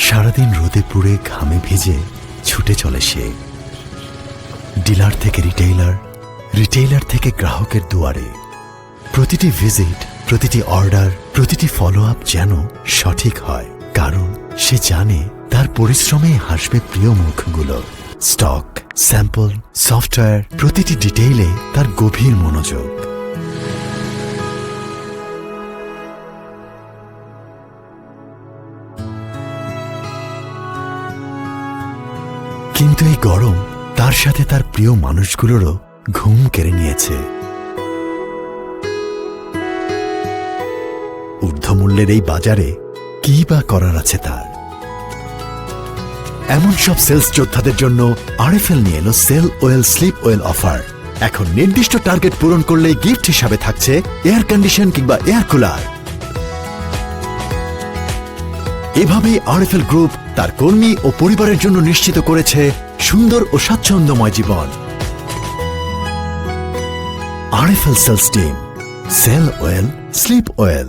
সারাদিন রোদে পুড়ে ঘামে ভিজে ছুটে চলে সে ডিলার থেকে রিটেইলার, রিটেইলার থেকে গ্রাহকের দুয়ারে। প্রতিটি ভিজিট, প্রতিটি অর্ডার, প্রতিটি ফলো আপ যেন সঠিক হয়, কারণ সে জানে তার পরিশ্রমে হাসবে প্রিয় মুখগুলো। স্টক, স্যাম্পল, সফটওয়্যার, প্রতিটি ডিটেইলে তার গভীর মনোযোগ। কিন্তু এই গরম তার সাথে তার প্রিয় মানুষগুলোরও ঘুম কেড়ে নিয়েছে। ঊর্ধ্বমূল্যের এই বাজারে কি বা করার আছে তার? এমন সব সেলস যোদ্ধাদের জন্য আরএফএল নিয়ে এলো sell well slip well offer. এখন নির্দিষ্ট টার্গেট পূরণ করলেই গিফট হিসাবে থাকছে এয়ার কন্ডিশন কিংবা এয়ার কুলার। এভাবেই আরএফএল গ্রুপ তার কর্মী ও পরিবারের জন্য নিশ্চিত করেছে সুন্দর ও স্বাচ্ছন্দ্যময় জীবন। RFL sales team, sell well, slip well.